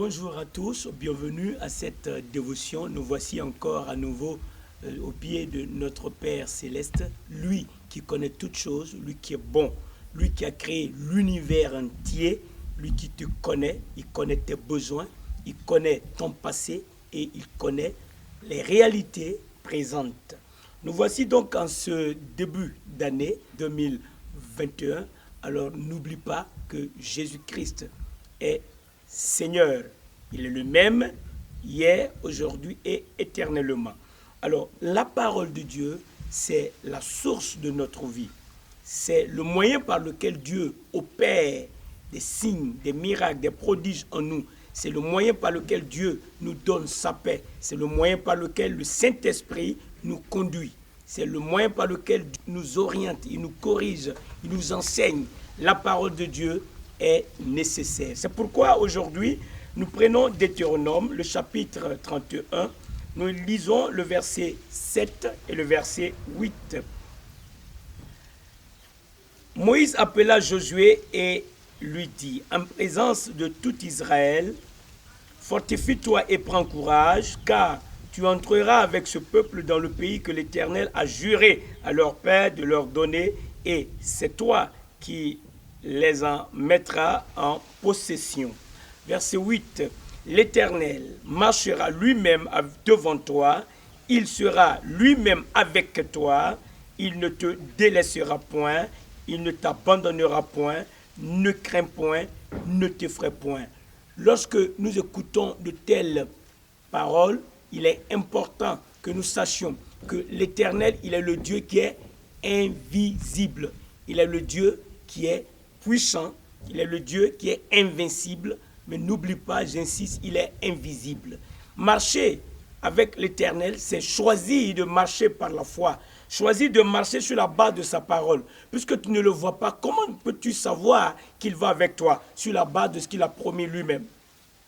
Bonjour à tous, bienvenue à cette dévotion. Nous voici encore à nouveau au pied de notre Père Céleste, lui qui connaît toutes choses, lui qui est bon, lui qui a créé l'univers entier, lui qui te connaît, il connaît tes besoins, il connaît ton passé et il connaît les réalités présentes. Nous voici donc en ce début d'année 2021. Alors n'oublie pas que Jésus-Christ est Seigneur. Il est le même hier, aujourd'hui et éternellement. Alors la parole de Dieu, c'est la source de notre vie. C'est le moyen par lequel Dieu opère des signes, des miracles, des prodiges en nous. C'est le moyen par lequel Dieu nous donne sa paix. C'est le moyen par lequel le Saint-Esprit nous conduit. C'est le moyen par lequel Dieu nous oriente, il nous corrige, il nous enseigne. La parole de Dieu est nécessaire. C'est pourquoi aujourd'hui, nous prenons Deutéronome, le chapitre 31. Nous lisons le verset 7 et le verset 8. Moïse appela Josué et lui dit, en présence de tout Israël, fortifie-toi et prends courage, car tu entreras avec ce peuple dans le pays que l'Éternel a juré à leur père de leur donner, et c'est toi qui les en mettras en possession. Verset 8. L'Éternel marchera lui-même devant toi, il sera lui-même avec toi, il ne te délaissera point, il ne t'abandonnera point, ne crains point, ne t'effraie point. Lorsque nous écoutons de telles paroles, il est important que nous sachions que l'Éternel, il est le Dieu qui est invisible. Il est le Dieu qui est puissant, il est le Dieu qui est invincible, mais n'oublie pas, j'insiste, il est invisible. Marcher avec l'Éternel, c'est choisir de marcher par la foi, choisir de marcher sur la base de sa parole. Puisque tu ne le vois pas, comment peux-tu savoir qu'il va avec toi sur la base de ce qu'il a promis lui-même?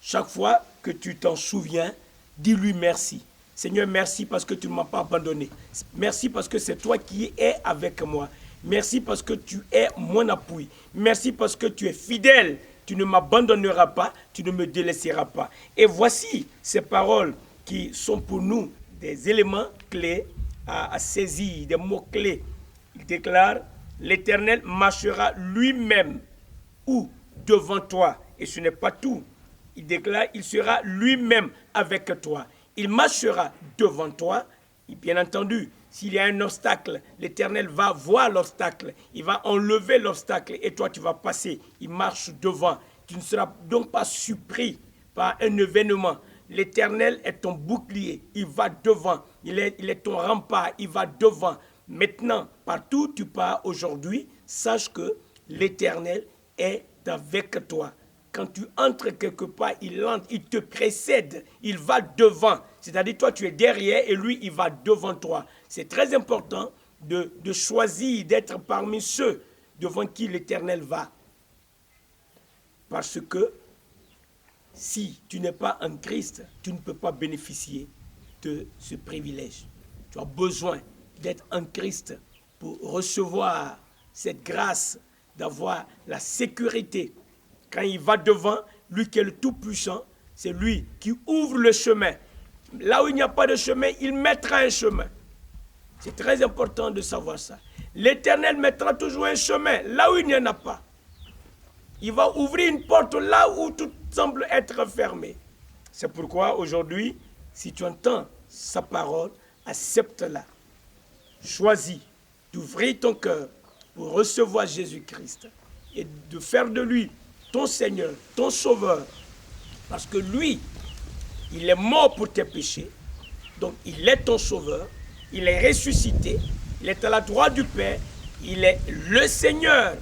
Chaque fois que tu t'en souviens, dis-lui merci. Seigneur, merci parce que tu ne m'as pas abandonné. Merci parce que c'est toi qui es avec moi. Merci parce que tu es mon appui. Merci parce que tu es fidèle. Tu ne m'abandonneras pas, tu ne me délaisseras pas. Et voici ces paroles qui sont pour nous des éléments clés à saisir, des mots clés. Il déclare, l'Éternel marchera lui-même ou devant toi. Et ce n'est pas tout. Il déclare, il sera lui-même avec toi. Il marchera devant toi. Et bien entendu, s'il y a un obstacle, l'Éternel va voir l'obstacle. Il va enlever l'obstacle et toi, tu vas passer. Il marche devant. Tu ne seras donc pas surpris par un événement. L'Éternel est ton bouclier. Il va devant. Il est ton rempart. Il va devant. Maintenant, partout où tu pars aujourd'hui, sache que l'Éternel est avec toi. Quand tu entres quelque part, il entre, il te précède, il va devant. C'est-à-dire, toi, tu es derrière et lui, il va devant toi. C'est très important de choisir d'être parmi ceux devant qui l'Éternel va. Parce que si tu n'es pas en Christ, tu ne peux pas bénéficier de ce privilège. Tu as besoin d'être en Christ pour recevoir cette grâce, d'avoir la sécurité. Quand il va devant, lui qui est le Tout-Puissant, c'est lui qui ouvre le chemin. Là où il n'y a pas de chemin, il mettra un chemin. C'est très important de savoir ça. L'Éternel mettra toujours un chemin là où il n'y en a pas. Il va ouvrir une porte là où tout semble être fermé. C'est pourquoi aujourd'hui, si tu entends sa parole, accepte-la. Choisis d'ouvrir ton cœur pour recevoir Jésus-Christ et de faire de lui ton Seigneur, ton Sauveur, parce que lui, il est mort pour tes péchés, donc il est ton Sauveur, il est ressuscité, il est à la droite du Père, il est le Seigneur,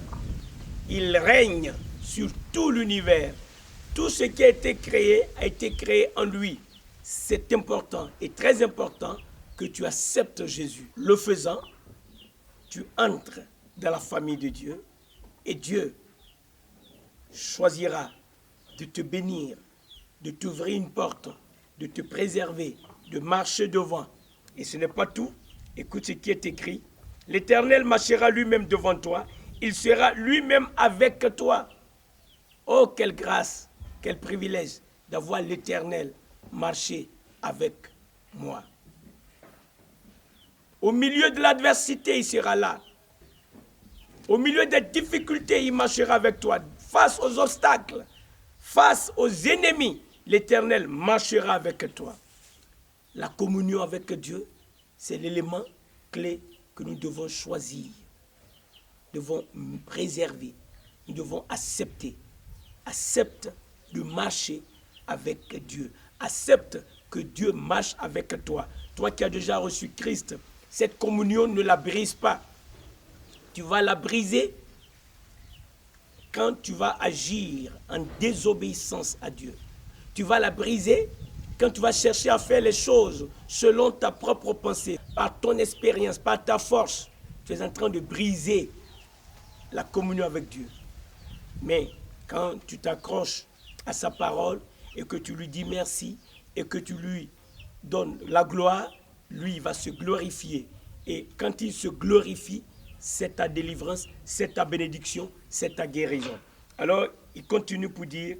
il règne sur tout l'univers. Tout ce qui a été créé en lui. C'est important et très important que tu acceptes Jésus. Le faisant, tu entres dans la famille de Dieu et Dieu choisira de te bénir, de t'ouvrir une porte, de te préserver, de marcher devant. Et ce n'est pas tout. Écoute ce qui est écrit. L'Éternel marchera lui-même devant toi. Il sera lui-même avec toi. Oh, quelle grâce, quel privilège d'avoir l'Éternel marcher avec moi. Au milieu de l'adversité, il sera là. Au milieu des difficultés, il marchera avec toi. Face aux obstacles, face aux ennemis, l'Éternel marchera avec toi. La communion avec Dieu, c'est l'élément clé que nous devons choisir, devons préserver, nous devons accepter. Accepte de marcher avec Dieu. Accepte que Dieu marche avec toi. Toi qui as déjà reçu Christ, cette communion ne la brise pas. Tu vas la briser quand tu vas agir en désobéissance à Dieu. Tu vas la briser quand tu vas chercher à faire les choses selon ta propre pensée, par ton expérience, par ta force. Tu es en train de briser la communion avec Dieu. Mais quand tu t'accroches à sa parole et que tu lui dis merci et que tu lui donnes la gloire, lui il va se glorifier. Et quand il se glorifie, c'est ta délivrance, c'est ta bénédiction, c'est ta guérison. Alors, il continue pour dire,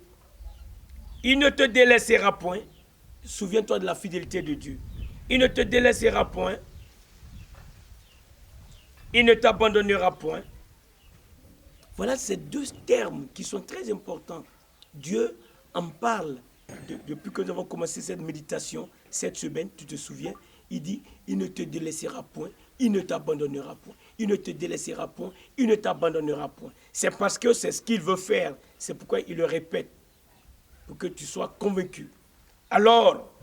il ne te délaissera point. Souviens-toi de la fidélité de Dieu. Il ne te délaissera point. Il ne t'abandonnera point. Voilà ces deux termes qui sont très importants. Dieu en parle depuis que nous avons commencé cette méditation, cette semaine, tu te souviens, il dit, il ne te délaissera point, il ne t'abandonnera point. Il ne te délaissera point, il ne t'abandonnera point. C'est parce que c'est ce qu'il veut faire. C'est pourquoi il le répète, pour que tu sois convaincu. Alors,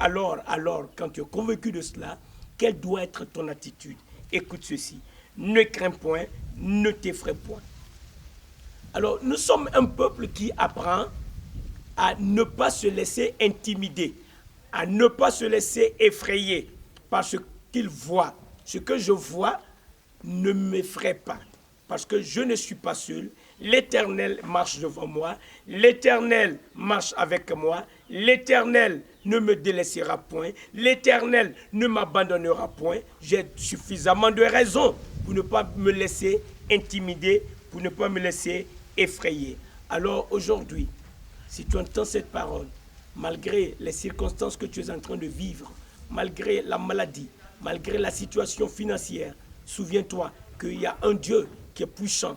quand tu es convaincu de cela, quelle doit être ton attitude? Écoute ceci. Ne crains point, ne t'effraie point. Alors, nous sommes un peuple qui apprend à ne pas se laisser intimider, à ne pas se laisser effrayer par ce qu'il voit. Ce que je vois ne m'effraie pas, parce que je ne suis pas seul. L'Éternel marche devant moi, l'Éternel marche avec moi, l'Éternel ne me délaissera point, l'Éternel ne m'abandonnera point. J'ai suffisamment de raisons pour ne pas me laisser intimider, pour ne pas me laisser effrayer. Alors aujourd'hui, si tu entends cette parole, malgré les circonstances que tu es en train de vivre, malgré la maladie, malgré la situation financière, souviens-toi qu'il y a un Dieu qui est puissant,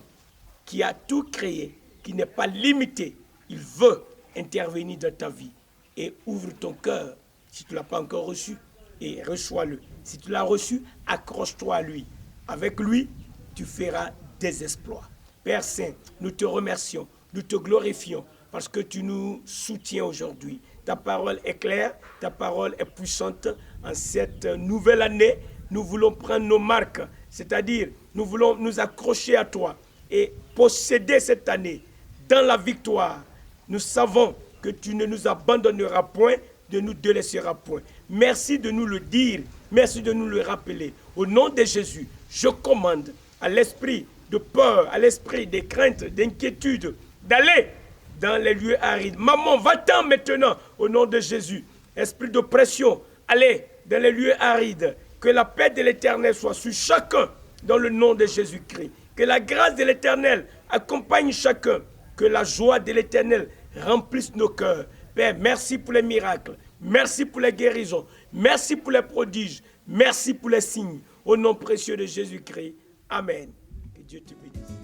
qui a tout créé, qui n'est pas limité. Il veut intervenir dans ta vie. Et ouvre ton cœur, si tu ne l'as pas encore reçu, et reçois-le. Si tu l'as reçu, accroche-toi à lui. Avec lui, tu feras des exploits. Père Saint, nous te remercions, nous te glorifions, parce que tu nous soutiens aujourd'hui. Ta parole est claire, ta parole est puissante. En cette nouvelle année, nous voulons prendre nos marques, c'est-à-dire nous voulons nous accrocher à toi et posséder cette année dans la victoire. Nous savons que tu ne nous abandonneras point, ne nous délaisseras point. Merci de nous le dire, merci de nous le rappeler. Au nom de Jésus, je commande à l'esprit de peur, à l'esprit des craintes, d'inquiétude, d'aller dans les lieux arides. Maman, va-t'en maintenant au nom de Jésus. Esprit de pression, allez dans les lieux arides. Que la paix de l'Éternel soit sur chacun dans le nom de Jésus-Christ. Que la grâce de l'Éternel accompagne chacun. Que la joie de l'Éternel remplisse nos cœurs. Père, merci pour les miracles. Merci pour les guérisons. Merci pour les prodiges. Merci pour les signes. Au nom précieux de Jésus-Christ. Amen. Que Dieu te bénisse.